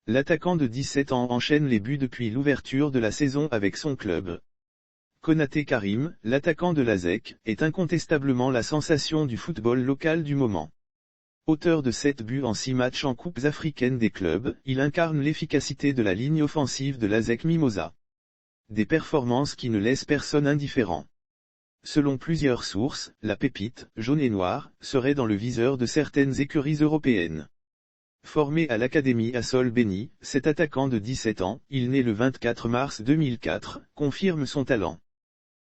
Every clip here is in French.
L'attaquant de 17 ans enchaîne les buts depuis l'ouverture de la saison avec son club. Konaté Karim, l'attaquant de l'ASEC, est incontestablement la sensation du football local du moment. Auteur de 7 buts en 6 matchs en Coupes africaines des clubs, il incarne l'efficacité de la ligne offensive de l'ASEC Mimosa. Des performances qui ne laissent personne indifférent. Selon plusieurs sources, la pépite, jaune et noire, serait dans le viseur de certaines écuries européennes. Formé à l'Académie Assol Béni, cet attaquant de 17 ans, il naît le 24 mars 2004, confirme son talent.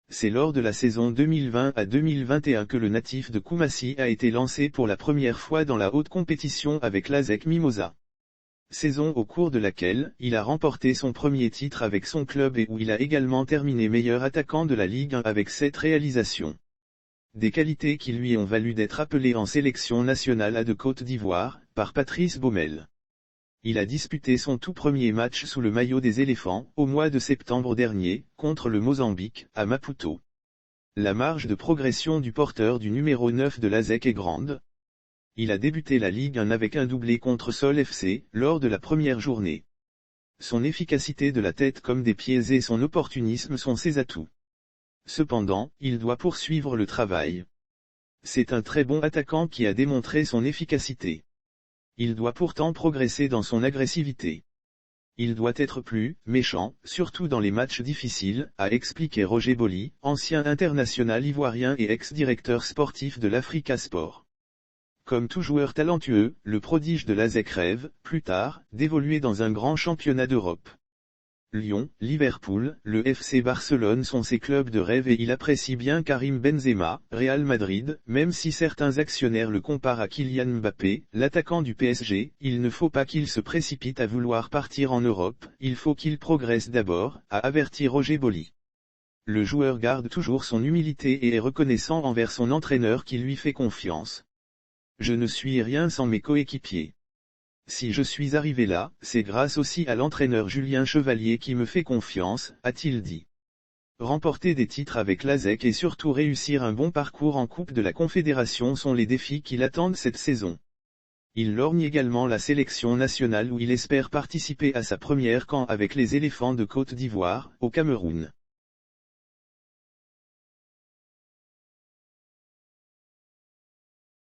C'est lors de la saison 2020 à 2021 que le natif de Koumassi a été lancé pour la première fois dans la haute compétition avec l'ASEC Mimosa. Saison au cours de laquelle, il a remporté son premier titre avec son club et où il a également terminé meilleur attaquant de la Ligue 1 avec 7 réalisations. Des qualités qui lui ont valu d'être appelé en sélection nationale A de Côte d'Ivoire, par Patrice Baumel. Il a disputé son tout premier match sous le maillot des éléphants, au mois de septembre dernier, contre le Mozambique, à Maputo. La marge de progression du porteur du numéro 9 de l'ASEC est grande. Il a débuté la Ligue 1 avec un doublé contre Sol FC, lors de la première journée. Son efficacité de la tête comme des pieds et son opportunisme sont ses atouts. Cependant, il doit poursuivre le travail. C'est un très bon attaquant qui a démontré son efficacité. Il doit pourtant progresser dans son agressivité. Il doit être plus méchant, surtout dans les matchs difficiles, a expliqué Roger Boli, ancien international ivoirien et ex-directeur sportif de l'Africa Sport. Comme tout joueur talentueux, le prodige de l'ASEC rêve, plus tard, d'évoluer dans un grand championnat d'Europe. Lyon, Liverpool, le FC Barcelone sont ses clubs de rêve et il apprécie bien Karim Benzema, Real Madrid, même si certains actionnaires le comparent à Kylian Mbappé, l'attaquant du PSG, il ne faut pas qu'il se précipite à vouloir partir en Europe, il faut qu'il progresse d'abord, a averti Roger Boli. Le joueur garde toujours son humilité et est reconnaissant envers son entraîneur qui lui fait confiance. Je ne suis rien sans mes coéquipiers. Si je suis arrivé là, c'est grâce aussi à l'entraîneur Julien Chevalier qui me fait confiance, a-t-il dit. Remporter des titres avec l'ASEC et surtout réussir un bon parcours en Coupe de la Confédération sont les défis qui l'attendent cette saison. Il lorgne également la sélection nationale où il espère participer à sa première camp avec les éléphants de Côte d'Ivoire, au Cameroun.